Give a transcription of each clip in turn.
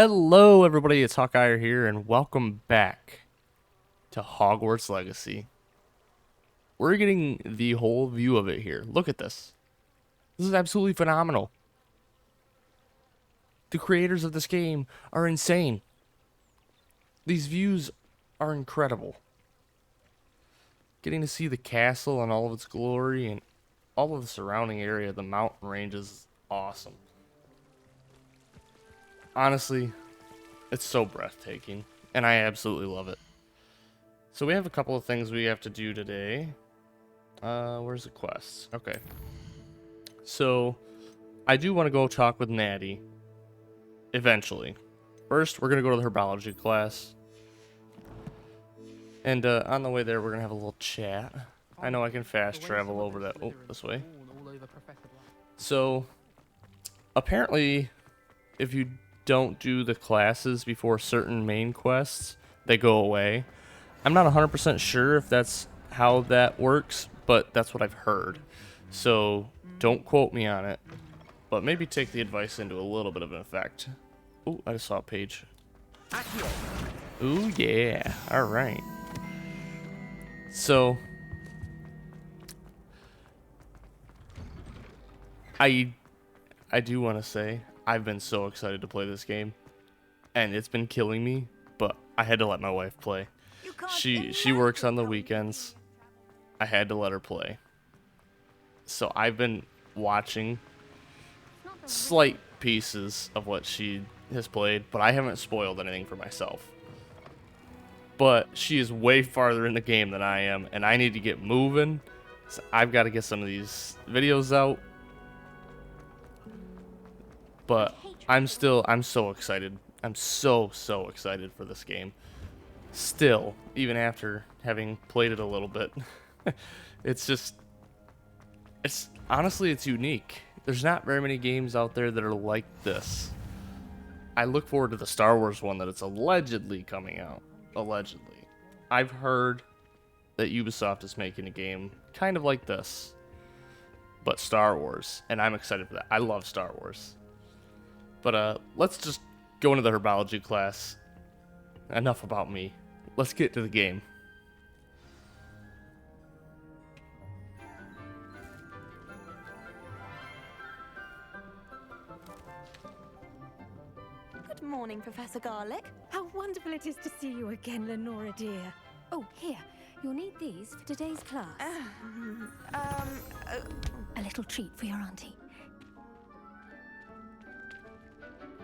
Hello, everybody. It's Hawkeye here, and welcome back to Hogwarts Legacy. We're getting the whole view of it here. Look at this. This is absolutely phenomenal. The creators of this game are insane. These views are incredible. Getting to see the castle and all of its glory and all of the surrounding area, the mountain ranges, is awesome. Honestly, it's so breathtaking, and I absolutely love it. So we have a couple of things we have to do today. Where's the quest? Okay. So, I do want to go talk with Natty. Eventually. First, we're going to go to the herbology class. And on the way there, we're going to have a little chat. I know I can fast travel over that. Oh, this way. So, apparently, if you don't do the classes before certain main quests, they go away. I'm not 100% sure if that's how that works, but that's what I've heard. So don't quote me on it, but maybe take the advice into a little bit of an effect. Ooh, I just saw a page. Ooh, yeah. All right. So I do want to say I've been so excited to play this game, and it's been killing me, but I had to let my wife play. She works on the weekends. I had to let her play. So I've been watching slight pieces of what she has played, but I haven't spoiled anything for myself. But she is way farther in the game than I am, and I need to get moving. So I've got to get some of these videos out. But I'm so excited. I'm so excited for this game. Still, even after having played it a little bit, it's honestly, it's unique. There's not very many games out there that are like this. I look forward to the Star Wars one that it's allegedly coming out. Allegedly. I've heard that Ubisoft is making a game kind of like this, but Star Wars, and I'm excited for that. I love Star Wars. But let's just go into the herbology class. Enough about me. Let's get to the game. Good morning, Professor Garlick. How wonderful it is to see you again, Lenora dear. Oh, here. You'll need these for today's class. A little treat for your auntie.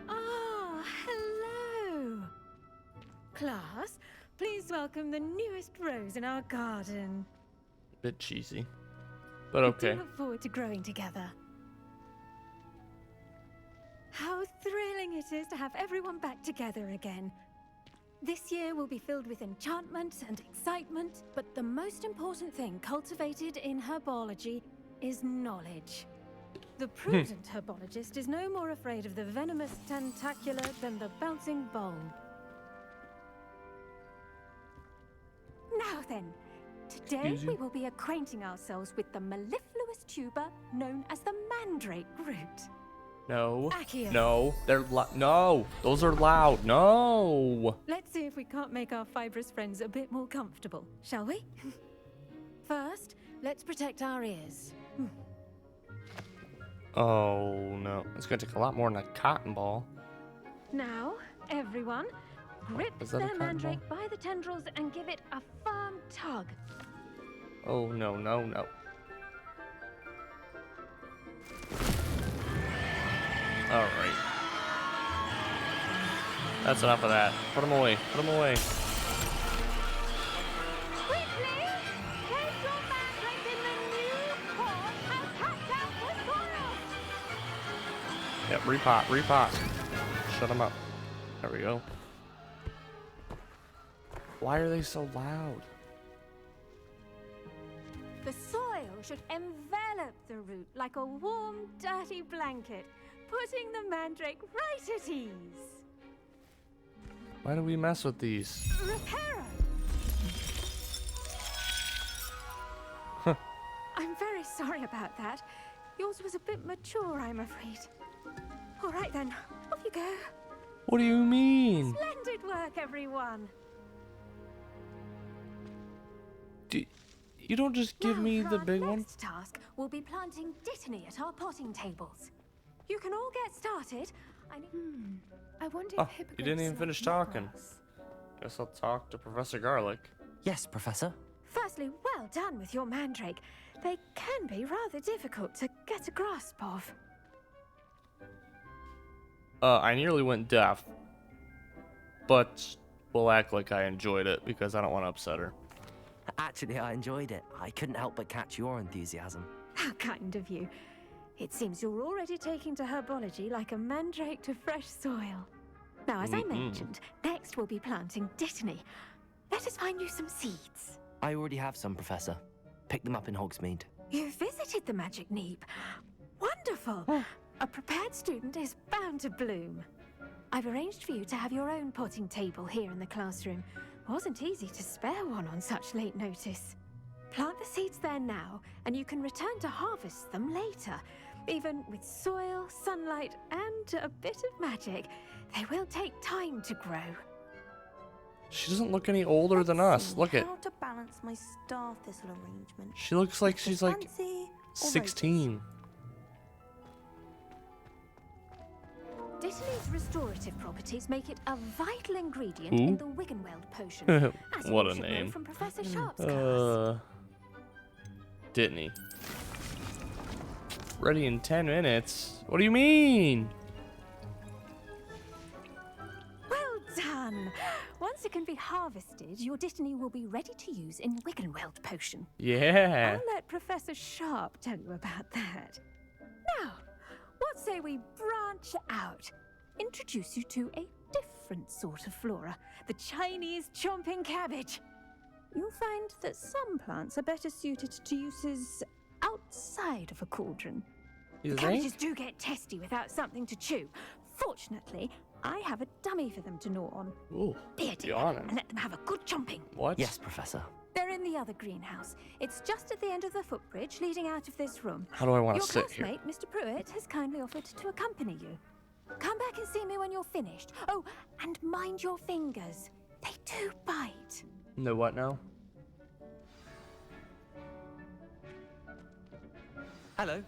Ah, hello. Class, please welcome the newest rose in our garden. Bit cheesy, but okay. I do look forward to growing together. How thrilling it is to have everyone back together again. This year will be filled with enchantment and excitement, but the most important thing cultivated in herbology is knowledge. The prudent herbologist is no more afraid of the venomous tentacular than the bouncing bulb. Now then, today we will be acquainting ourselves with the mellifluous tuber known as the mandrake root. No. Accio. No. No. Those are loud. No. Let's see if we can't make our fibrous friends a bit more comfortable, shall we? First, let's protect our ears. Oh, no. It's going to take a lot more than a cotton ball. Now, everyone, grip the mandrake by the tendrils and give it a firm tug. Oh, no. Alright. That's enough of that. Put them away. Quickly! Place your mandrake in the new pot and cut down the soil! Yep, repot. Shut them up. There we go. Why are they so loud? The soil should envelop the root like a warm, dirty blanket, putting the mandrake right at ease. Why do we mess with these? Reparo! I'm very sorry about that. Yours was a bit mature, I'm afraid. All right then, off you go. What do you mean? Splendid work, everyone. You don't just give Now, me for the our big one? next task, we'll be planting dittany at our potting tables. You can all get started. I wonder Oh, if hippogriffs you didn't even like finish more talking. grass. Guess I'll talk to Professor Garlic. Yes, Professor. Firstly, well done with your mandrake. They can be rather difficult to get a grasp of. I nearly went deaf, but we'll act like I enjoyed it because I don't want to upset her. Actually, I enjoyed it. I couldn't help but catch your enthusiasm. How kind of you. It seems you're already taking to herbology like a mandrake to fresh soil. Now, as I mentioned, next we'll be planting dittany. Let us find you some seeds. I already have some, Professor. Pick them up in Hogsmeade. You visited the Magic Neep. Wonderful! A prepared student is bound to bloom. I've arranged for you to have your own potting table here in the classroom. Wasn't easy to spare one on such late notice. Plant the seeds there now, and you can return to harvest them later. Even with soil, sunlight, and a bit of magic, they will take time to grow. She doesn't look any older than us. Look at. How to balance my star thistle arrangement. She looks like she's like Fancy or 16. Dittany's restorative properties make it a vital ingredient Who? in the Wiggenweld potion. As What you a should know name. from Professor Sharp's class. Dittany. Ready in 10 minutes? What do you mean? Well done! Once it can be harvested, your Dittany will be ready to use in Wiggenweld potion. Yeah. I'll let Professor Sharp tell you about that. Now, what say we branch out? Introduce you to a different sort of flora, the Chinese chomping cabbage. You'll find that some plants are better suited to uses outside of a cauldron. You Cabbages think? do get testy without something to chew. Fortunately, I have a dummy for them to gnaw on. Ooh, Be a dear, honest. and let them have a good chomping. What? Yes, Professor. They're in the other greenhouse. It's just at the end of the footbridge leading out of this room. How do I want Your to sit here? classmate, Mr. Pruitt, has kindly offered to accompany you. Come back and see me when you're finished. Oh, and mind your fingers. They do bite. No, what now? Hello.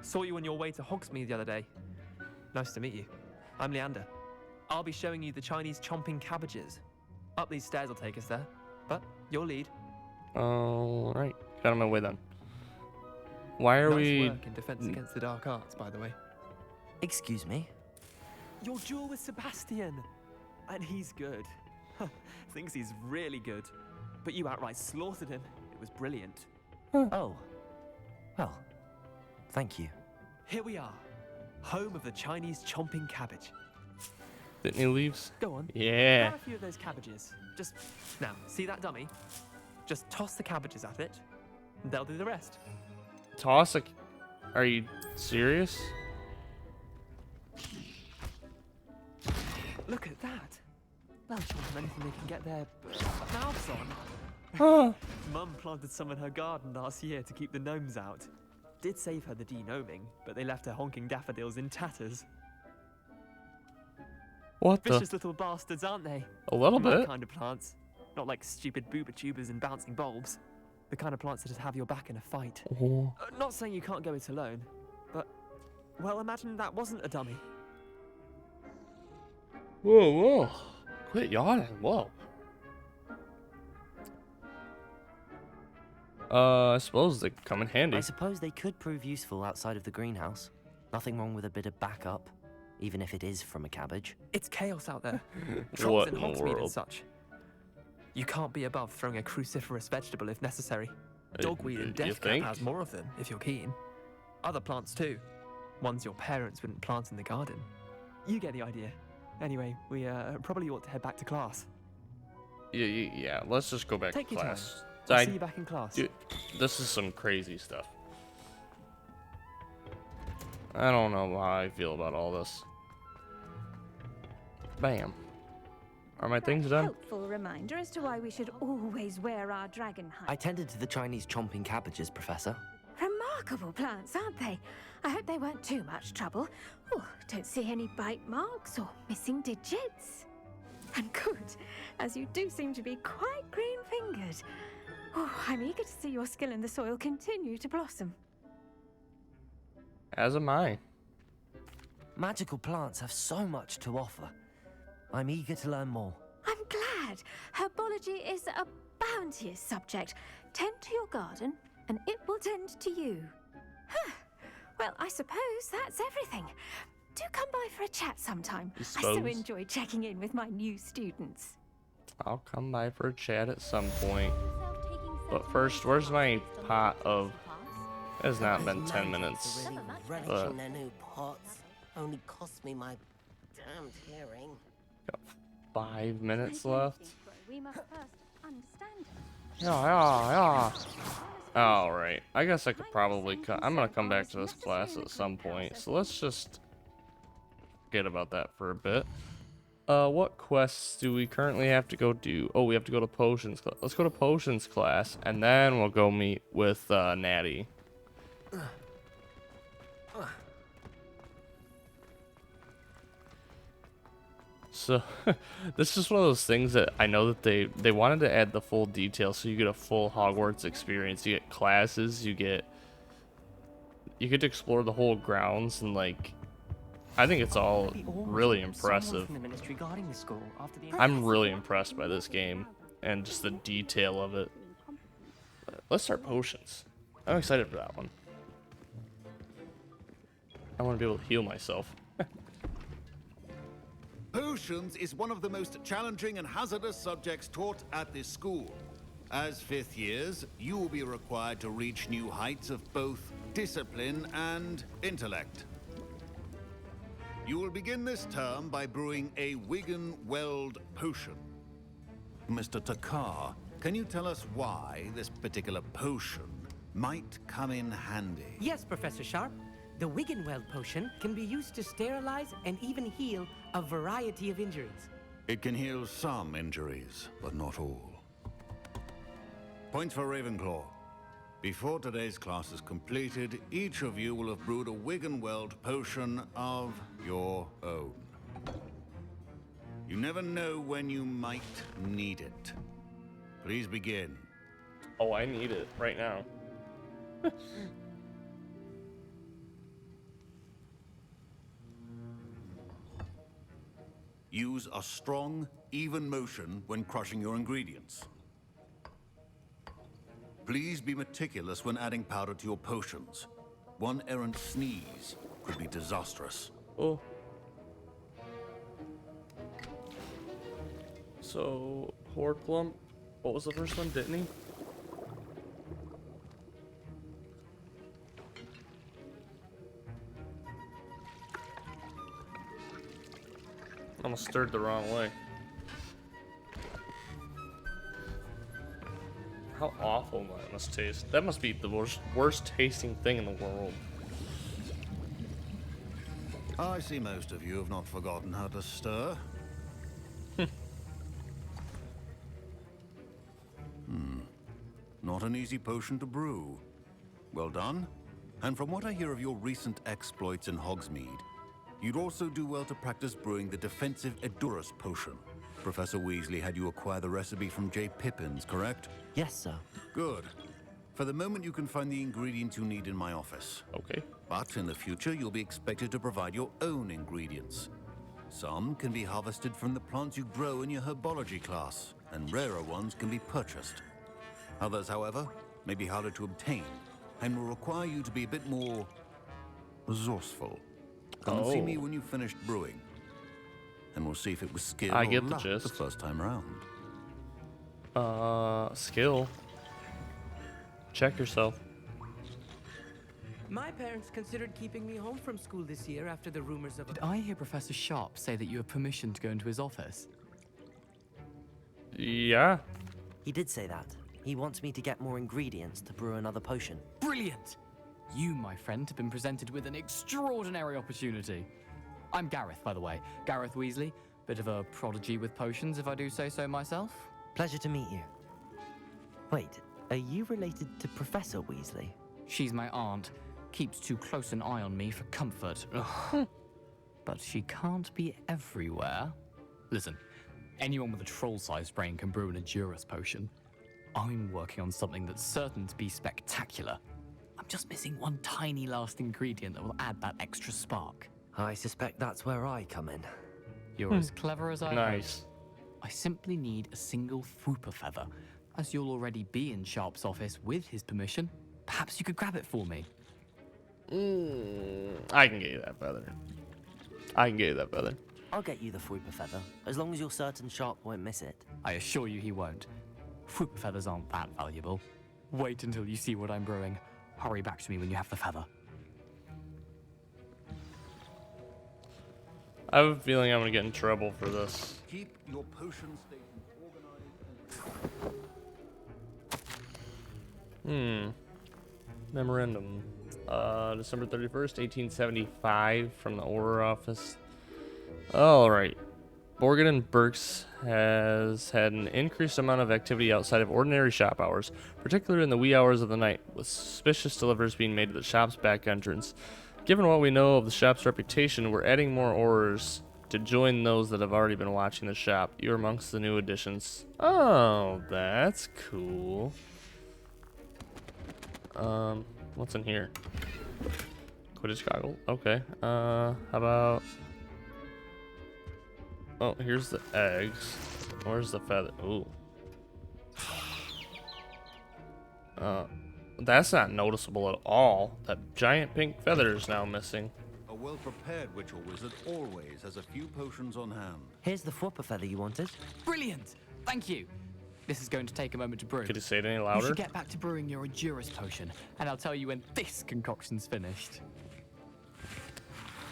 Saw you on your way to Hogsmeade the other day. Nice to meet you. I'm Leander. I'll be showing you the Chinese chomping cabbages. Up these stairs will take us there, but your lead. All right. Got on my way then. Why are Nice we? work in Defense Against the Dark Arts, by the way. Excuse me? Your duel with Sebastian! And he's good. Thinks he's really good. But you outright slaughtered him. It was brilliant. Oh. Well, thank you. Here we are. Home of the Chinese chomping cabbage. Dittany leaves. Go on. Yeah. Grab a few of those cabbages. Just, now, see that dummy? Just toss the cabbages at it, and they'll do the rest. Toss a. Are you serious? Look at that. They'll chomp on anything they can get their mouths on. Huh. Mum planted some in her garden last year to keep the gnomes out. Did save her the de-gnoming, but they left her honking daffodils in tatters. What the? Vicious little bastards, aren't they? A little My bit. kind of plants. Not like stupid booba tubers and bouncing bulbs. The kind of plants that just have your back in a fight. Oh. Not saying you can't go it alone, but, well, imagine that wasn't a dummy. Whoa, whoa. Quit yawning. Whoa. I suppose they come in handy. I suppose they could prove useful outside of the greenhouse. Nothing wrong with a bit of backup, even if it is from a cabbage. It's chaos out there. What Trolls in in the Hogsmeade and world? such. You can't be above throwing a cruciferous vegetable if necessary. Dogweed and you deathcap think? has more of them, if you're keen. Other plants too. Ones your parents wouldn't plant in the garden. You get the idea. Anyway, we probably ought to head back to class. Yeah, let's just go back Take to your time. class. I'll see you back in class. Dude, this is some crazy stuff. I don't know how I feel about all this. Bam. Are my things done? Helpful reminder as to why we should always wear our dragon I hide. tended to the Chinese chomping cabbages, Professor. remarkable plants, aren't they? I hope they weren't too much trouble. Oh, don't see any bite marks or missing digits. And good, as you do seem to be quite green-fingered. Oh, I'm eager to see your skill in the soil continue to blossom. As am I. Magical plants have so much to offer. I'm eager to learn more. I'm glad. Herbology is a bounteous subject. Tend to your garden, and it will tend to you. Huh. Well, I suppose that's everything. Do come by for a chat sometime. I so enjoy checking in with my new students. I'll come by for a chat at some point. But first, where's my pot of... It has not been 10 minutes. But... their new pots only cost me my damned hearing. Got 5 minutes left. We must first understand. Yeah. Alright, I guess I could probably... I'm gonna come back to this class at some point. So let's just... forget about that for a bit. What quests do we currently have to go do? Oh, we have to go to potions class. Let's go to potions class, and then we'll go meet with Natty. So, this is one of those things that I know that they wanted to add the full detail, so you get a full Hogwarts experience. You get classes, you get to explore the whole grounds, and like, I think it's all really impressive. I'm really impressed by this game and just the detail of it. Let's start potions. I'm excited for that one. I want to be able to heal myself. Potions is one of the most challenging and hazardous subjects taught at this school. As fifth years, you will be required to reach new heights of both discipline and intellect. You will begin this term by brewing a Wigan-Weld potion. Mr. Takar, can you tell us why this particular potion might come in handy? Yes, Professor Sharp. The Wigan-Weld potion can be used to sterilize and even heal a variety of injuries. It can heal some injuries, but not all. Points for Ravenclaw. Before today's class is completed, each of you will have brewed a Wigan-Weld potion of your own. You never know when you might need it. Please begin. Oh, I need it right now. Use a strong, even motion when crushing your ingredients. Please be meticulous when adding powder to your potions. One errant sneeze could be disastrous. Oh. So, Horklump, what was the first one, didn't he? Almost stirred the wrong way. How awful that must taste. That must be the worst tasting thing in the world. I see most of you have not forgotten how to stir. Not an easy potion to brew. Well done. And from what I hear of your recent exploits in Hogsmeade, you'd also do well to practice brewing the defensive Edurus potion. Professor Weasley had you acquire the recipe from J. Pippins, correct? Yes, sir. Good. For the moment, you can find the ingredients you need in my office. Okay. But in the future, you'll be expected to provide your own ingredients. Some can be harvested from the plants you grow in your herbology class, and rarer ones can be purchased. Others, however, may be harder to obtain, and will require you to be a bit more resourceful. Come and see me when you've finished brewing, and we'll see if it was skill I or get the luck gist. the first time round. Skill. Check yourself. My parents considered keeping me home from school this year after the rumors of... Did I hear Professor Sharp say that you have permission to go into his office? Yeah. He did say that. He wants me to get more ingredients to brew another potion. Brilliant! You, my friend, have been presented with an extraordinary opportunity. I'm Gareth, by the way. Gareth Weasley. Bit of a prodigy with potions, if I do say so myself. Pleasure to meet you. Wait, are you related to Professor Weasley? She's my aunt. Keeps too close an eye on me for comfort. Ugh. But she can't be everywhere. Listen, anyone with a troll-sized brain can brew an Endurus potion. I'm working on something that's certain to be spectacular. I'm just missing one tiny last ingredient that will add that extra spark. I suspect that's where I come in. You're as clever as I Nice. I simply need a single Fwooper feather. As you'll already be in Sharp's office with his permission, perhaps you could grab it for me. I can get you that feather. I can get you that feather. I'll get you the Fwooper feather, as long as you're certain Sharp won't miss it. I assure you he won't. Fwooper feathers aren't that valuable. Wait until you see what I'm brewing. Hurry back to me when you have the feather. I have a feeling I'm gonna get in trouble for this. Keep your potion stations organized. Memorandum. December 31st, 1875, from the Order Office. Alright. Borgin and Burks has had an increased amount of activity outside of ordinary shop hours, particularly in the wee hours of the night, with suspicious deliveries being made to the shop's back entrance. Given what we know of the shop's reputation, we're adding more orders to join those that have already been watching the shop. You're amongst the new additions. Oh, that's cool. What's in here? Quidditch goggle. Okay. How about... Oh, here's the eggs. Where's the feather? Ooh. That's not noticeable at all. That giant pink feather is now missing. A well-prepared witch or wizard always has a few potions on hand. Here's the Fwooper feather you wanted. Brilliant! Thank you. This is going to take a moment to brew. Could you say it any You louder? should get back to brewing your Endurus potion, and I'll tell you when this concoction's finished.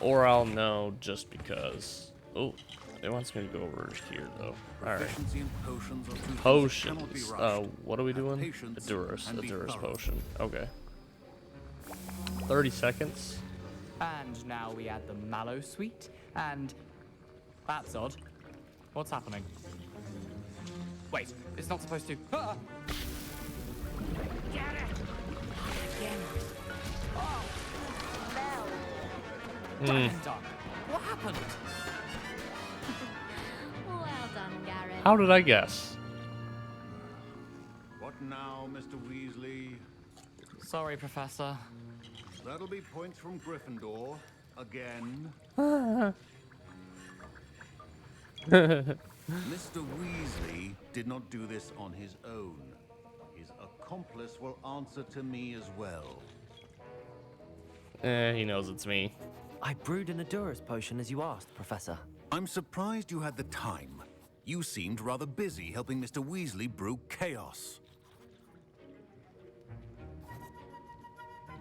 Or I'll know just because. Oh, it wants me to go over here though. All right. Proficiency in potions are two things that cannot be Potions. rushed. What are we Have doing? patience Endurus. and be Endurus thorough. potion. Okay. 30 seconds. And now we add the mallow sweet, and... That's odd. What's happening? Wait, it's not supposed to... Ah! Done. What happened? Well done, Gareth. How did I guess? What now, Mr. Weasley? Sorry, Professor. That'll be points from Gryffindor. Again. Mr. Weasley did not do this on his own. His accomplice will answer to me as well. He knows it's me. I brewed an Endurus potion as you asked, Professor. I'm surprised you had the time. You seemed rather busy helping Mr. Weasley brew chaos.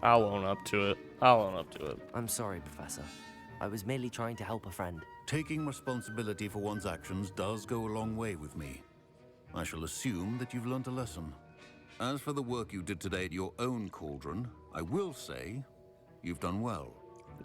I'll own up to it. I'll own up to it. I'm sorry, Professor. I was merely trying to help a friend. Taking responsibility for one's actions does go a long way with me. I shall assume that you've learnt a lesson. As for the work you did today at your own cauldron, I will say you've done well.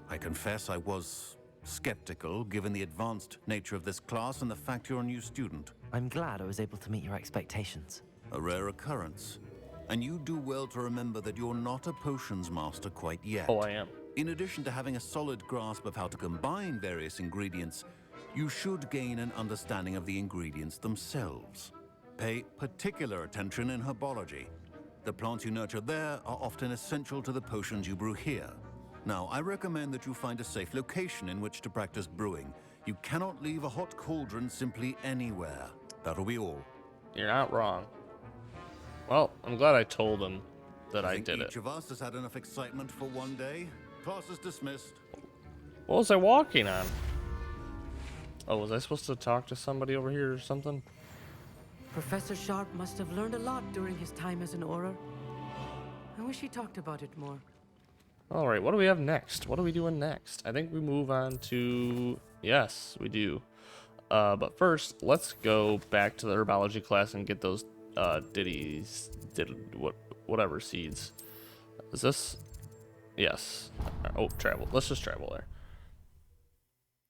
I confess I was skeptical, given the advanced nature of this class and the fact you're a new student. I'm glad I was able to meet your expectations. A rare occurrence. And you do well to remember that you're not a potions master quite yet. Oh, I am. In addition to having a solid grasp of how to combine various ingredients, you should gain an understanding of the ingredients themselves. Pay particular attention in herbology. The plants you nurture there are often essential to the potions you brew here. Now, I recommend that you find a safe location in which to practice brewing. You cannot leave a hot cauldron simply anywhere. That'll be all. You're not wrong. Well, I'm glad I told him that I think did each it. of us has had enough excitement for one day. Class is dismissed. What was I walking on? Oh, was I supposed to talk to somebody over here or something? Professor Sharp must have learned a lot during his time as an Auror. I wish he talked about it more. All right, what do we have next? What are we doing next? I think we move on to... Yes, we do. But first, let's go back to the herbology class and get those whatever seeds. Is this? Yes. Oh, travel. Let's just travel there.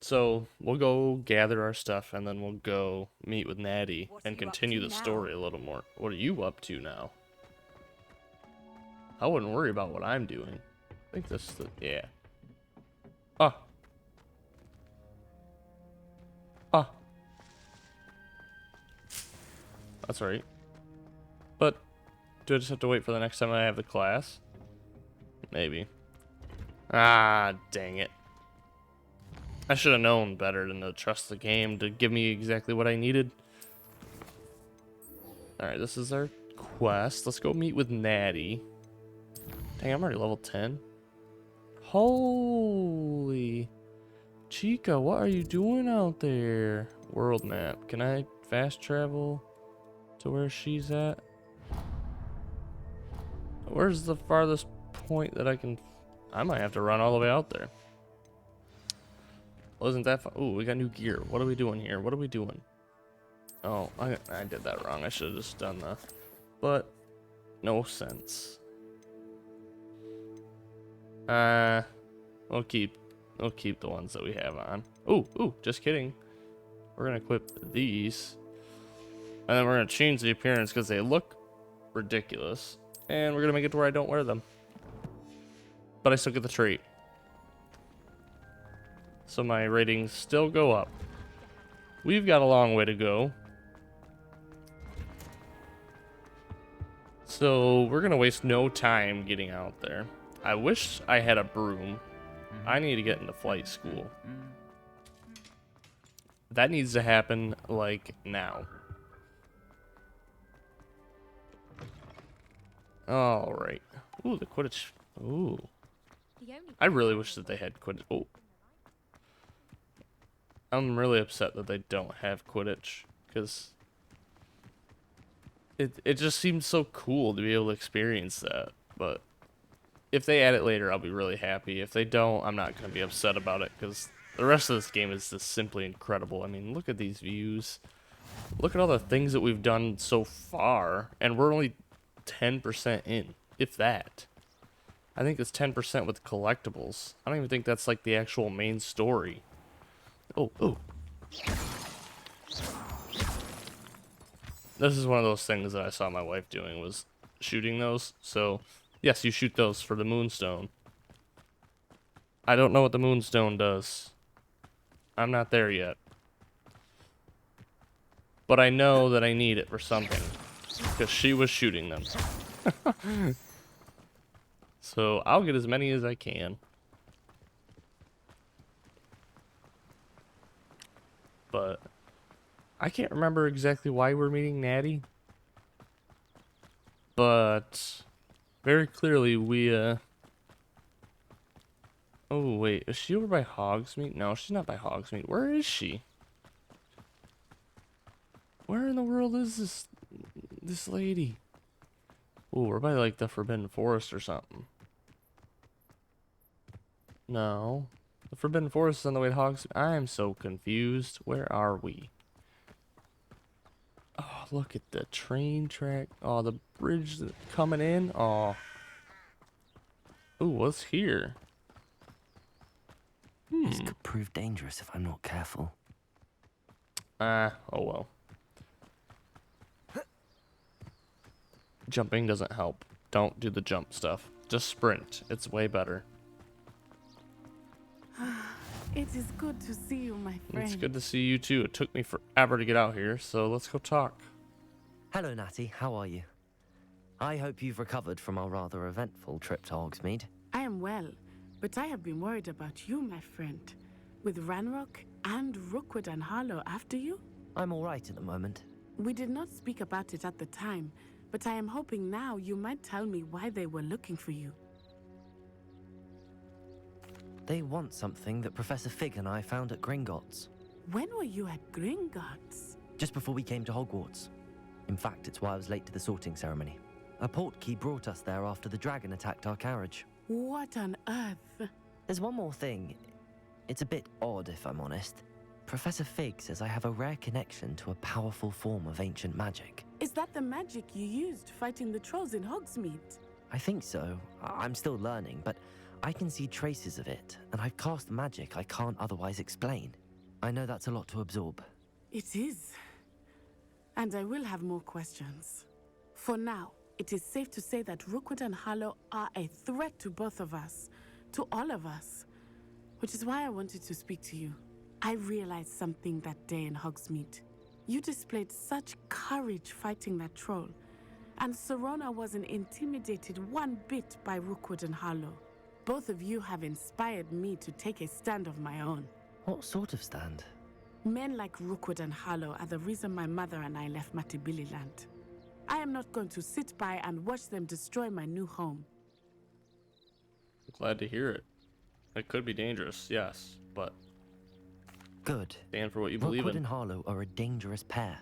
So we'll go gather our stuff and then we'll go meet with Natty and continue the story a little more. What are you up to now? I wouldn't worry about what I'm doing. I think this is the, yeah. Oh. Oh. That's right. But do I just have to wait for the next time I have the class? Maybe. Ah, dang it. I should have known better than to trust the game to give me exactly what I needed. Alright, this is our quest. Let's go meet with Natty. Dang, I'm already level 10. Holy. Chica, what are you doing out there? World map. Can I fast travel to where she's at? Where's the farthest point that I can... I might have to run all the way out there. Wasn't that fun? Ooh, we got new gear. What are we doing here? What are we doing? Oh, I did that wrong. I should have just done that. But, no sense. We'll keep the ones that we have on. Ooh, just kidding. We're gonna equip these. And then we're gonna change the appearance because they look ridiculous. And we're gonna make it to where I don't wear them. But I still get the trait. So my ratings still go up. We've got a long way to go. So we're gonna waste no time getting out there. I wish I had a broom. I need to get into flight school. That needs to happen like now. All right. Ooh, the Quidditch. Ooh. I really wish that they had Quidditch. Oh. I'm really upset that they don't have Quidditch because it just seems so cool to be able to experience that. But if they add it later, I'll be really happy. If they don't, I'm not going to be upset about it because the rest of this game is just simply incredible. I mean, look at these views. Look at all the things that we've done so far, and we're only 10% in, if that. I think it's 10% with collectibles. I don't even think that's like the actual main story. Oh. This is one of those things that I saw my wife doing, was shooting those. So, yes, you shoot those for the moonstone. I don't know what the moonstone does. I'm not there yet. But I know that I need it for something. Because she was shooting them. So, I'll get as many as I can. But I can't remember exactly why we're meeting Natty. But very clearly we oh wait, is she over by Hogsmeade? No, she's not by Hogsmeade. Where is she? Where in the world is this lady? Oh, we're by like the Forbidden Forest or something. No. The Forbidden Forest is on the way to Hogsmeade. I am so confused. Where are we? Oh, look at the train track. Oh, the bridge coming in. Oh. Ooh, what's here? This could prove dangerous if I'm not careful. Oh well. Jumping doesn't help. Don't do the jump stuff. Just sprint. It's way better. It is good to see you, my friend. It's good to see you too. It took me forever to get out here, so let's go talk. Hello, Natty. How are you? I hope you've recovered from our rather eventful trip to Hogsmeade. I am well, but I have been worried about you, my friend. With Ranrock and Rookwood and Harlow after you? I'm all right at the moment. We did not speak about it at the time, but I am hoping now you might tell me why they were looking for you. They want something that Professor Fig and I found at Gringotts. When were you at Gringotts? Just before we came to Hogwarts. In fact, it's why I was late to the sorting ceremony. A portkey brought us there after the dragon attacked our carriage. What on earth? There's one more thing. It's a bit odd, if I'm honest. Professor Fig says I have a rare connection to a powerful form of ancient magic. Is that the magic you used fighting the trolls in Hogsmeade? I think so. I'm still learning, but I can see traces of it, and I've cast magic I can't otherwise explain. I know that's a lot to absorb. It is. And I will have more questions. For now, It is safe to say that Rookwood and Harlow are a threat to both of us, to all of us. Which is why I wanted to speak to you. I realized something that day in Hogsmeade. You displayed such courage fighting that troll, and Serona wasn't intimidated one bit by Rookwood and Harlow. Both of you have inspired me to take a stand of my own. What sort of stand? Men like Rookwood and Harlow are the reason my mother and I left Matibili-land. I am not going to sit by and watch them destroy my new home. Glad to hear it. It could be dangerous, yes, but Good. stand for what you believe Rookwood in. and Harlow are a dangerous pair.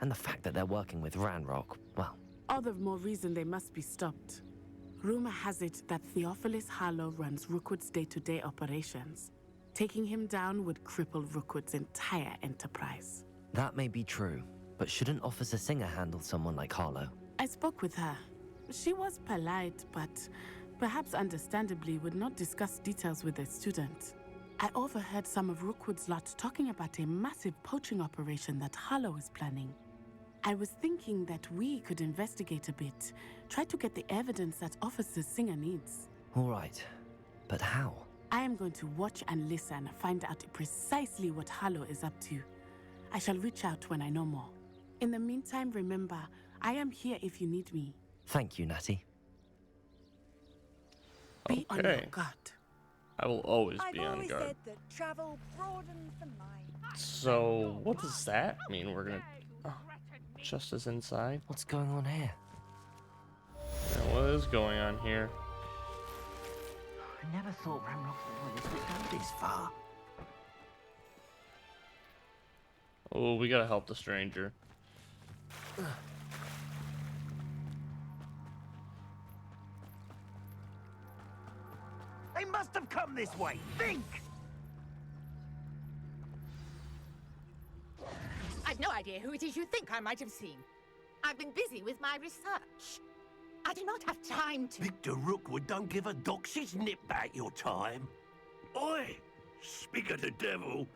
And the fact that they're working with Ranrock, well, All the more reason they must be stopped. Rumor has it that Theophilus Harlow runs Rookwood's day-to-day operations. Taking him down would cripple Rookwood's entire enterprise. that may be true. But shouldn't Officer Singer handle someone like Harlow? I spoke with her. She was polite, but perhaps understandably would not discuss details with a student. I overheard some of Rookwood's lot talking about a massive poaching operation that Harlow is planning. I was thinking that we could investigate a bit, try to get the evidence that Officer Singer needs. All right. But how? I am going to watch and listen, find out precisely what Harlow is up to. I shall reach out when I know more. In the meantime, remember, I am here if you need me. Thank you, Natty. Be on your guard. I will always be on guard. Said that travel broadens the mind. So, what does that mean? We're gonna... Oh, Justice inside? What's going on here? Yeah, what is going on here? I never thought Ranrock would go this far. Oh, we gotta help the stranger. They must have come this way. Think! I've no idea who it is you think I might have seen. I've been busy with my research. I do not have time to... Victor Rookwood don't give a doxy's nip back your time. Oi! Speak of the devil.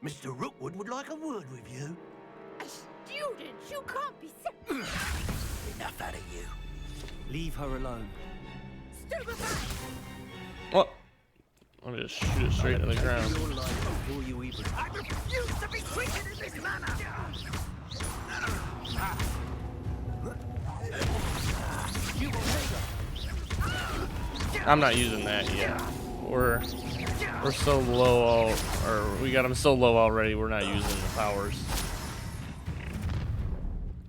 Mr. Rookwood would like a word with you. A student? You can't be so... Enough out of you. Leave her alone. Stupefy! What? I'm gonna just shoot it straight in the ground. I refuse to be treated in this manner! I'm not using that yet. We're so low, or we got him so low already. We're not using the powers.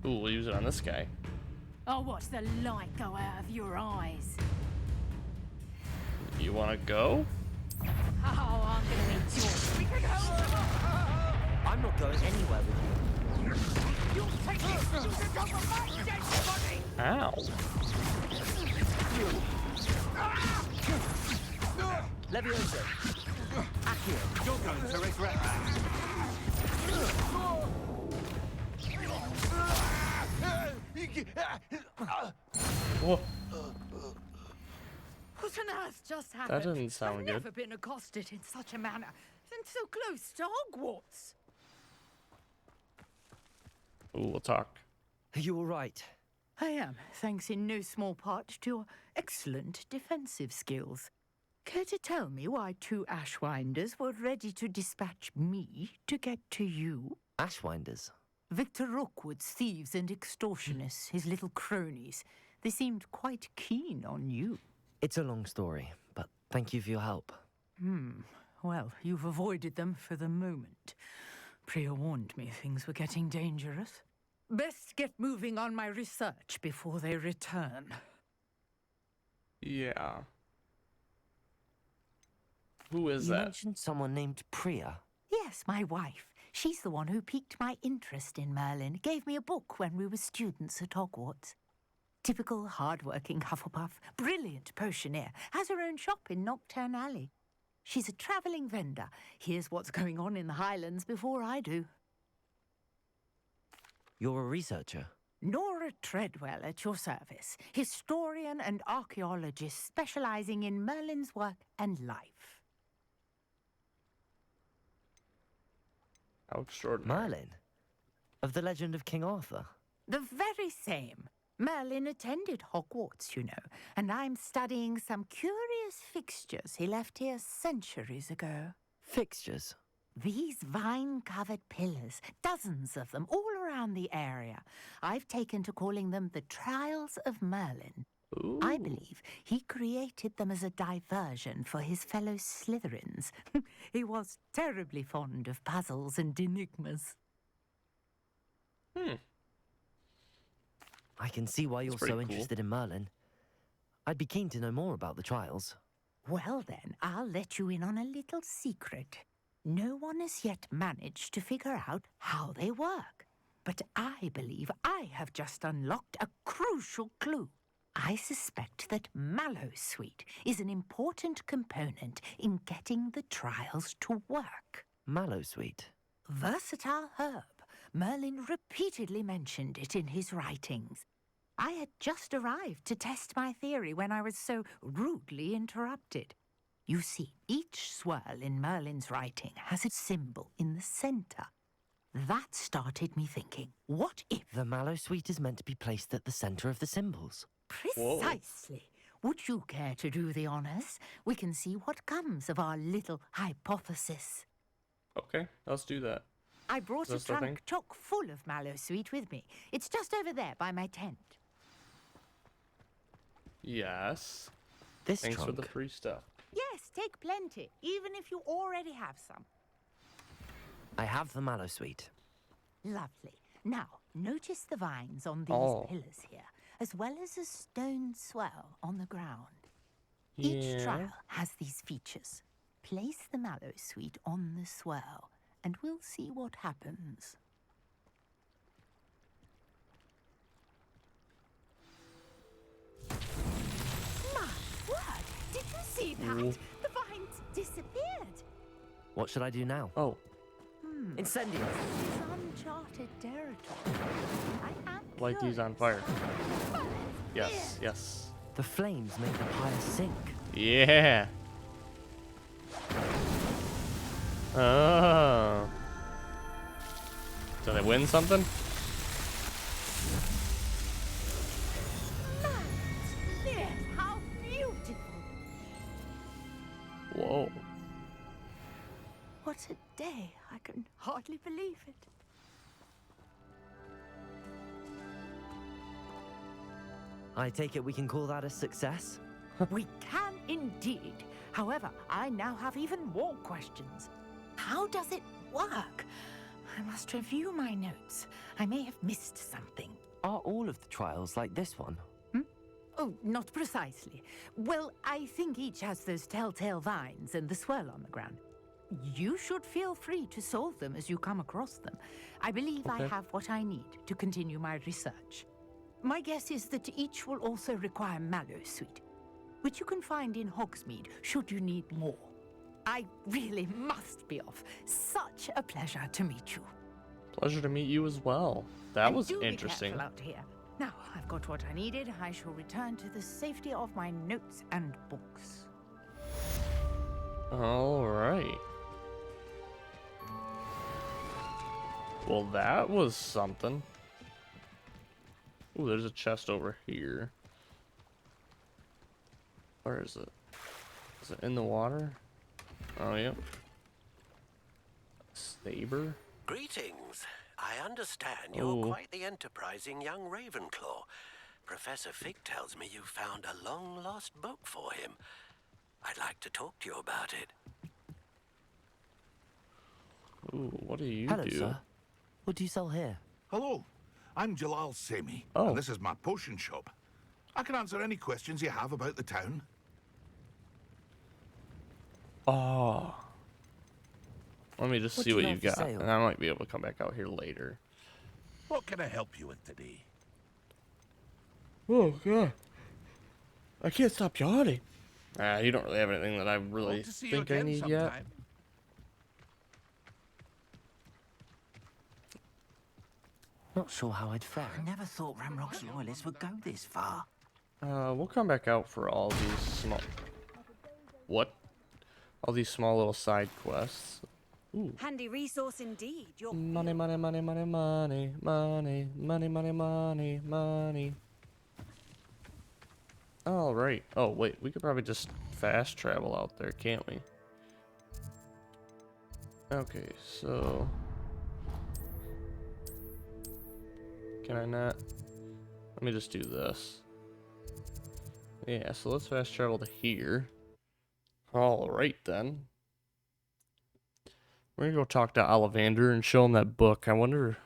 Ooh, we'll use it on this guy. I'll watch the light go out of your eyes. You want to go? Oh, I'm gonna need yours. We can help. I'm not going anywhere with you. You'll take this student over my dead body! Ow. Levioso. Accio. You're going to regret that. Whoa. What on earth just happened? That didn't sound I've good. never been accosted in such a manner, and so close to Hogwarts. Ooh, we'll talk. Are you all right? I am, thanks in no small part to your excellent defensive skills. Care to tell me why two Ashwinders were ready to dispatch me to get to you? Ashwinders? Victor Rookwood's thieves and extortionists, his little cronies. They seemed quite keen on you. It's a long story, but thank you for your help. Well, you've avoided them for the moment. Priya warned me things were getting dangerous. Best get moving on my research before they return. Yeah. Who is You that? mentioned someone named Priya. Yes, my wife. She's the one who piqued my interest in Merlin. Gave me a book when we were students at Hogwarts. Typical hard-working Hufflepuff, brilliant potioneer, has her own shop in Knockturn Alley. She's a travelling vendor. Hears what's going on in the Highlands before I do. You're a researcher. Nora Treadwell at your service, historian and archaeologist specialising in Merlin's work and life. How extraordinary. Merlin? Of the legend of King Arthur? The very same. Merlin attended Hogwarts, you know, and I'm studying some curious fixtures he left here centuries ago. Fixtures? These vine-covered pillars, dozens of them, all around the area. I've taken to calling them the Trials of Merlin. Ooh. I believe he created them as a diversion for his fellow Slytherins. He was terribly fond of puzzles and enigmas. I can see why you're pretty so cool. interested in Merlin. I'd be keen to know more about the trials. Well then, I'll let you in on a little secret. No one has yet managed to figure out how they work. But I believe I have just unlocked a crucial clue. I suspect that Mallowsweet is an important component in getting the trials to work. Mallowsweet? Versatile herb. Merlin repeatedly mentioned it in his writings. I had just arrived to test my theory when I was so rudely interrupted. You see, each swirl in Merlin's writing has a symbol in the center. That started me thinking, what if... The Mallowsweet is meant to be placed at the center of the symbols. Precisely. Would you care to do the honors? We can see what comes of our little hypothesis. Okay, let's do that. I brought a That's the thing? trunk chock full of Mallowsweet with me. It's just over there by my tent. Yes. This Thanks trunk? for the free stuff. Yes, take plenty, even if you already have some. I have the Mallowsweet. Lovely. Now, notice the vines on these pillars here, as well as a stone swell on the ground. Each Yeah. trial has these features. Place the Mallowsweet on the swell, and we'll see what happens. My word! Did you see that? Ooh. The vines disappeared. What should I do now? Oh, Incendio! This is uncharted territory. I am like these on curious. fire. Yes, yes. The flames made the pyre sink. Yeah. Oh. Did I win something? Yes, how beautiful! Whoa. What a day! I can hardly believe it. I take it we can call that a success? We can indeed. However, I now have even more questions. How does it work? I must review my notes. I may have missed something. Are all of the trials like this one? Oh, not precisely. Well, I think each has those telltale vines and the swirl on the ground. You should feel free to solve them as you come across them. I believe I Okay. have what I need to continue my research. My guess is that each will also require Mallowsweet, which you can find in Hogsmeade should you need more. I really must be off. Such a pleasure to meet you. Pleasure to meet you as well. That And was do interesting. Be careful out here. Now, I've got what I needed. I shall return to the safety of my notes and books. All right. Well, that was something. Ooh, there's a chest over here. Where is it? Is it in the water? Oh, yep. Saber? Greetings. I understand you're Oh. quite the enterprising young Ravenclaw. Professor Fig tells me you found a long-lost book for him. I'd like to talk to you about it. Ooh, what do you Hello, do? sir. What do you sell here? Hello, I'm Jalal Semi, Oh. and this is my potion shop. I can answer any questions you have about the town. Oh. Let me just What see do what you you have for got, sale? and I might be able to come back out here later. What can I help you with today? Oh, God. I can't stop yawning. You don't really have anything that I really Hope to see you think I again need yet. sometime. Not sure how I'd fare. I never thought Ramrock's loyalists would go this far. We'll come back out for all these small... What? All these small little side quests. Ooh. Handy resource indeed. Your Money, money, money, money, money, money, money, money, money, money. All right. Oh, wait. We could probably just fast travel out there, can't we? Okay, so... Can I not? Let me just do this. Yeah, so let's fast travel to here. All right, then. We're gonna go talk to Ollivander and show him that book. I wonder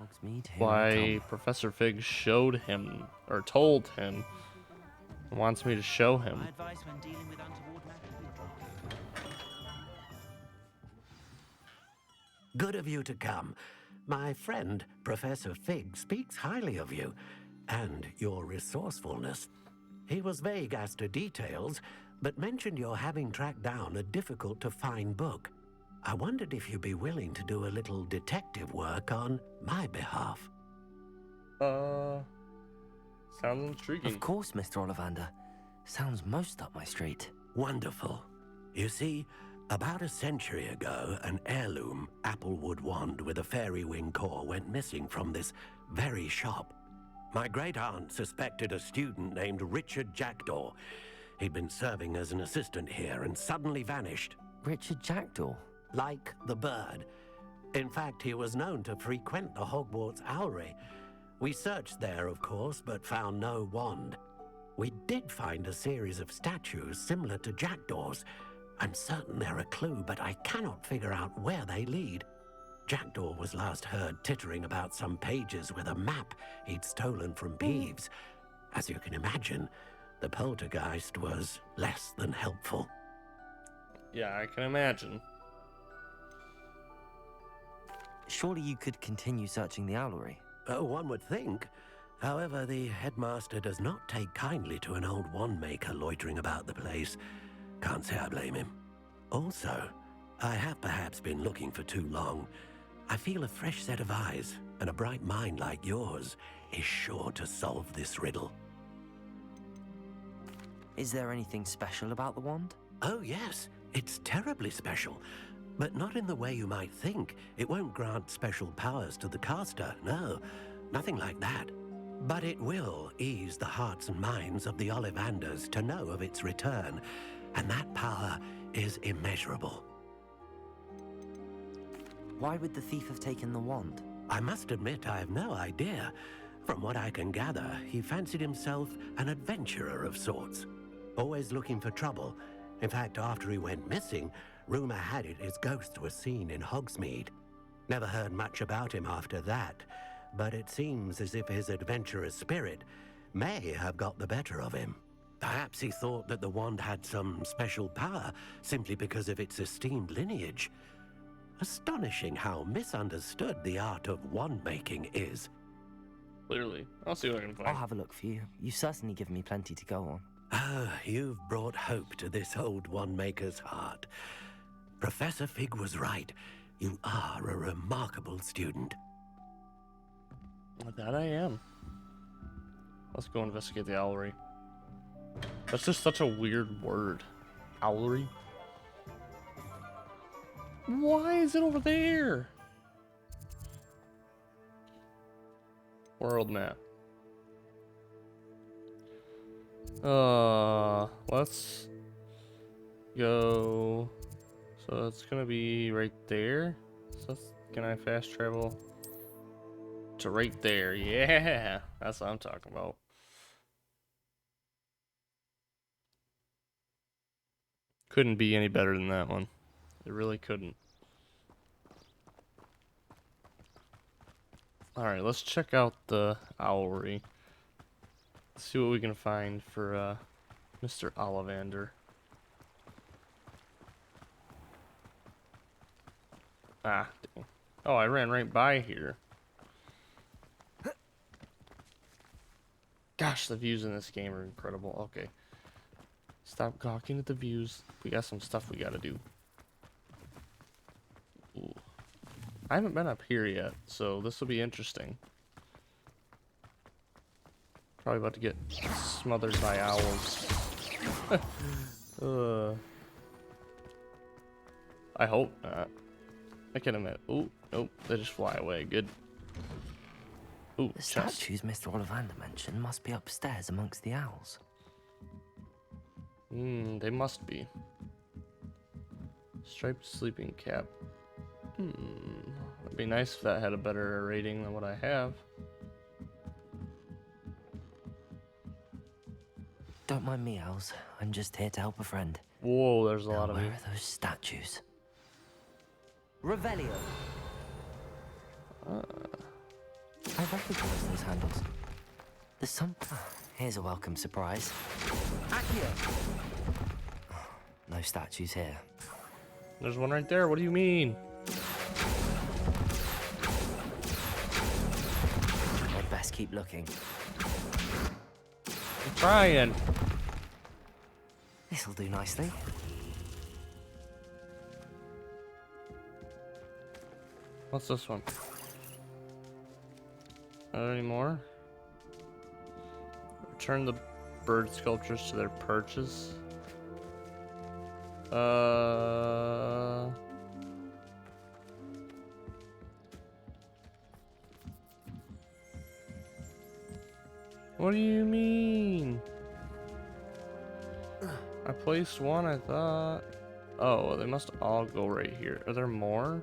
why Professor Fig showed him, or told him, and wants me to show him. Good of you to come. My friend, Professor Fig, speaks highly of you and your resourcefulness. He was vague as to details, but mentioned your having tracked down a difficult-to-find book. I wondered if you'd be willing to do a little detective work on my behalf. Sounds intriguing. Of course, Mr. Ollivander. Sounds most up my street. Wonderful. You see, about a century ago, an heirloom applewood wand with a fairy wing core went missing from this very shop. My great-aunt suspected a student named Richard Jackdaw. He'd been serving as an assistant here and suddenly vanished. Richard Jackdaw? Like the bird. In fact, he was known to frequent the Hogwarts Owlery. We searched there, of course, but found no wand. We did find a series of statues similar to Jackdaw's. I'm certain they're a clue, but I cannot figure out where they lead. Jackdaw was last heard tittering about some pages with a map he'd stolen from Peeves. As you can imagine, the poltergeist was less than helpful. Yeah, I can imagine. Surely you could continue searching the owlery. One would think. However, the headmaster does not take kindly to an old wand maker loitering about the place. Can't say I blame him. Also, I have perhaps been looking for too long. I feel a fresh set of eyes, and a bright mind like yours is sure to solve this riddle. Is there anything special about the wand? Oh, yes. It's terribly special. But not in the way you might think. It won't grant special powers to the caster, no. Nothing like that. But it will ease the hearts and minds of the Ollivanders to know of its return. And that power is immeasurable. Why would the thief have taken the wand? I must admit I have no idea. From what I can gather, he fancied himself an adventurer of sorts. Always looking for trouble. In fact, after he went missing, rumor had it his ghost was seen in Hogsmeade. Never heard much about him after that, but it seems as if his adventurous spirit may have got the better of him. Perhaps he thought that the wand had some special power simply because of its esteemed lineage. Astonishing how misunderstood the art of wand-making is. Clearly. I'll see what I can find. I'll have a look for you. You've certainly given me plenty to go on. Ah, you've brought hope to this old wand-maker's heart. Professor Fig was right. You are a remarkable student. That I am. Let's go investigate the owlery. That's just such a weird word. Owlery? Why is it over there? World map. Let's go. So it's gonna be right there. So can I fast travel to right there? Yeah, that's what I'm talking about. Couldn't be any better than that one. It really couldn't. Alright, let's check out the owlery. See what we can find for Mr. Ollivander. Ah, dang. Oh, I ran right by here. Gosh, the views in this game are incredible. Okay. Stop gawking at the views. We got some stuff we gotta do. Ooh. I haven't been up here yet, so this will be interesting. Probably about to get smothered by owls. I hope not. I can admit. Ooh, nope, they just fly away. Good. Ooh, The chest. statues Mr. Ollivander mentioned must be upstairs amongst the owls. They must be. Striped sleeping cap. It'd be nice if that had a better rating than what I have. Don't mind me, Owls. I'm just here to help a friend. Whoa, there's a Now, lot of where you. are those statues? Revelio. I recognize those handles. There's some... here's a welcome surprise. Accio. No statues here. There's one right there. What do you mean? I'd best keep looking. I'm trying. This'll do nicely. What's this one? Are there any more? Return the bird sculptures to their perches. What do you mean? I placed one, I thought. Oh, they must all go right here. Are there more?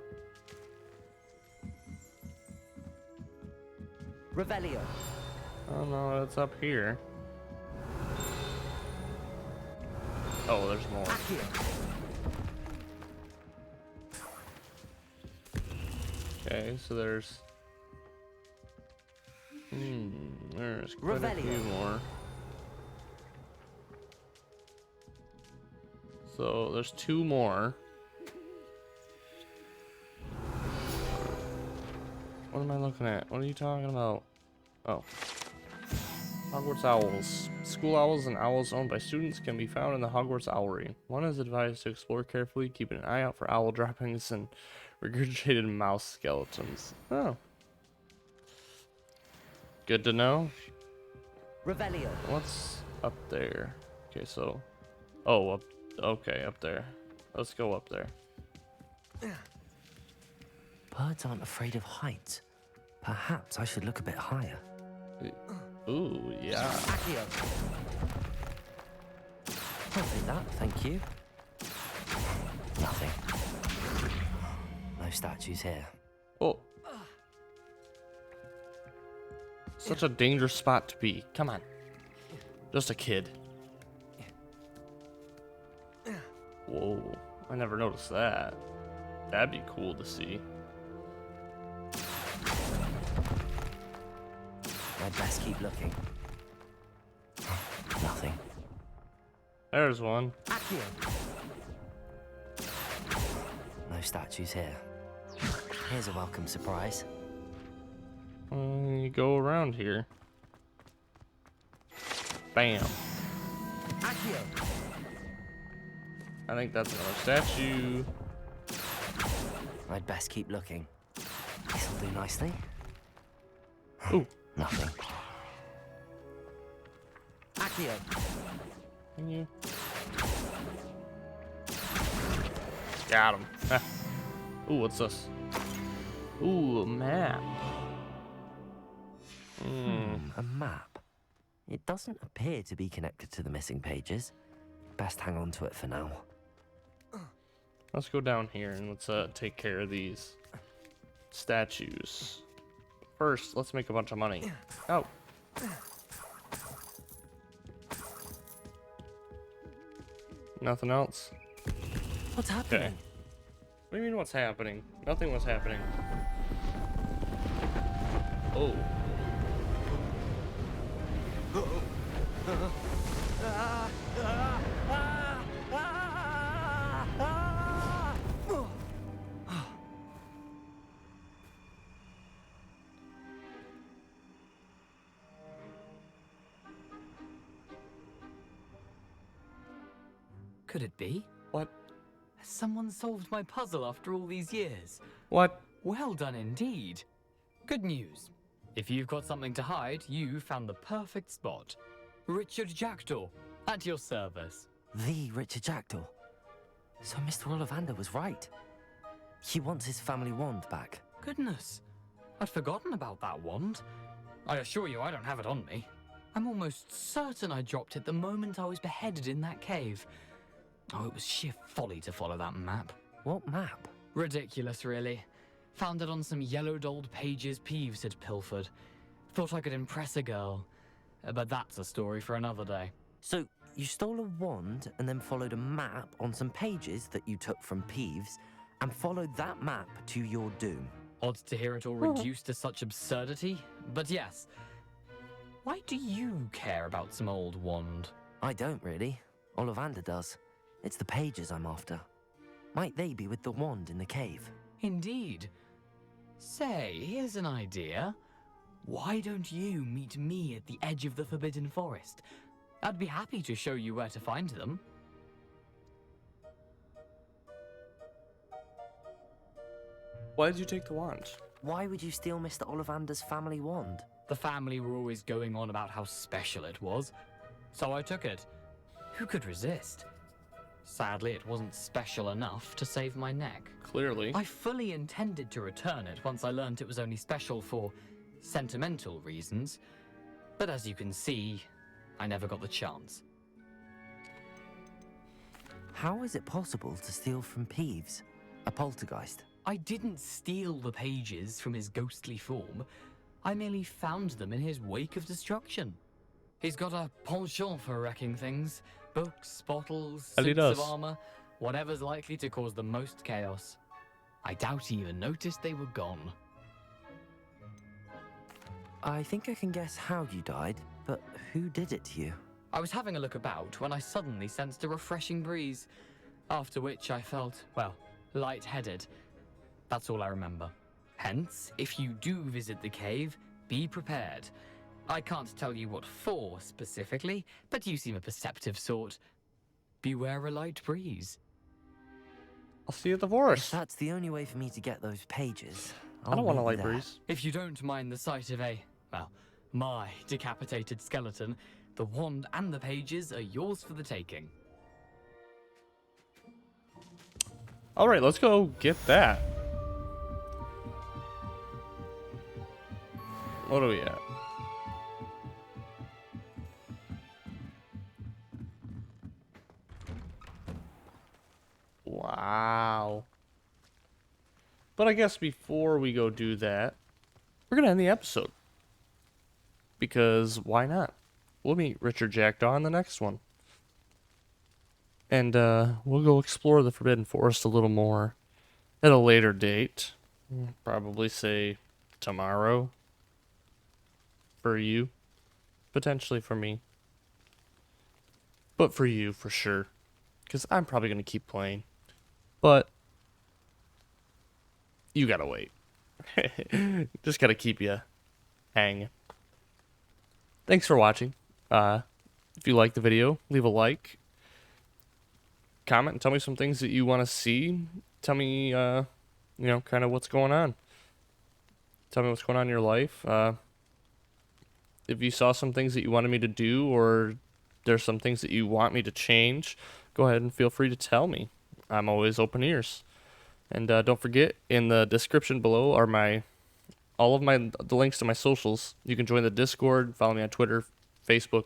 Revelio. Oh no, it's up here. Oh, there's more. Okay, so there's quite a few more. So there's 2 more. What am I looking at? What are you talking about? Oh. Hogwarts owls. School owls and owls owned by students can be found in the Hogwarts Owlery. One is advised to explore carefully, keeping an eye out for owl droppings and regurgitated mouse skeletons. Oh. Good to know. Revelio. What's up there? Okay, so... Oh, up... Okay, up there. Let's go up there. Birds aren't afraid of heights. Perhaps I should look a bit higher. Ooh, yeah. I'll take that, thank you. Nothing. No statues here. Oh. Such a dangerous spot to be. Come on. Just a kid. Whoa. I never noticed that. That'd be cool to see. I'd best keep looking. Nothing. There's one. No statues here. Here's a welcome surprise. You go around here. Bam. I think that's another statue. I'd best keep looking. This'll do nicely. Ooh. Nothing. Can you? Got him. Ooh, what's this? Ooh, a map. A map. It doesn't appear to be connected to the missing pages. Best hang on to it for now. Let's go down here and let's take care of these statues. First, let's make a bunch of money. Oh. Nothing else? What's happening? Okay. What do you mean what's happening? Nothing was happening. Oh. Could it be? What? Has someone solved my puzzle after all these years? What? Well done indeed. Good news. If you've got something to hide, you found the perfect spot. Richard Jackdaw, at your service. The Richard Jackdaw. So Mr. Ollivander was right. He wants his family wand back. Goodness, I'd forgotten about that wand. I assure you I don't have it on me. I'm almost certain I dropped it the moment I was beheaded in that cave. Oh, it was sheer folly to follow that map. What map? Ridiculous, really. Found it on some yellowed old pages Peeves had pilfered. Thought I could impress a girl. But that's a story for another day. So, you stole a wand and then followed a map on some pages that you took from Peeves and followed that map to your doom. Odd to hear it all reduced to such absurdity, but yes. Why do you care about some old wand? I don't really. Ollivander does. It's the pages I'm after. Might they be with the wand in the cave? Indeed. Say, here's an idea. Why don't you meet me at the edge of the Forbidden Forest? I'd be happy to show you where to find them. Why did you take the wand? Why would you steal Mr. Ollivander's family wand? The family were always going on about how special it was, so I took it. Who could resist? Sadly, it wasn't special enough to save my neck. Clearly. I fully intended to return it once I learned it was only special for sentimental reasons, but as you can see, I never got the chance. How is it possible to steal from Peeves, a poltergeist? I didn't steal the pages from his ghostly form. I merely found them in his wake of destruction. He's got a penchant for wrecking things. Books, bottles, As he suits of does. armor, whatever's likely to cause the most chaos. I doubt he even noticed they were gone. I think I can guess how you died, but who did it to you? I was having a look about when I suddenly sensed a refreshing breeze, after which I felt, well, lightheaded. That's all I remember. Hence, if you do visit the cave, be prepared. I can't tell you what for specifically, but you seem a perceptive sort. Beware a light breeze. I'll see you at the forest. If that's the only way for me to get those pages, I don't want a meet you light there. breeze. If you don't mind the sight of my decapitated skeleton, the wand and the pages are yours for the taking. All right, let's go get that. What are we at? Wow. But I guess before we go do that, we're going to end the episode. Because why not? We'll meet Richard Jackdaw in the next one. And we'll go explore the Forbidden Forest a little more at a later date. Probably say tomorrow. For you. Potentially for me. But for you, for sure. Because I'm probably going to keep playing. But you gotta wait. Just gotta keep you hanging. Thanks for watching. If you liked the video, leave a like. Comment and tell me some things that you want to see. Tell me, kind of what's going on. Tell me what's going on in your life. If you saw some things that you wanted me to do, or there's some things that you want me to change, go ahead and feel free to tell me. I'm always open ears. And don't forget, in the description below are the links to my socials. You can join the Discord, follow me on Twitter, Facebook,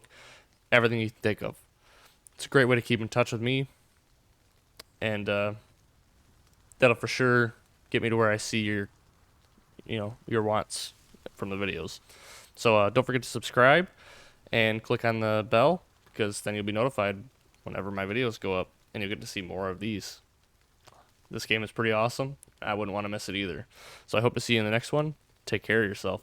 everything you think of. It's a great way to keep in touch with me. And that'll for sure get me to where I see your wants from the videos. So don't forget to subscribe and click on the bell, because then you'll be notified whenever my videos go up, and you'll get to see more of these. This game is pretty awesome. I wouldn't want to miss it either. So I hope to see you in the next one. Take care of yourself.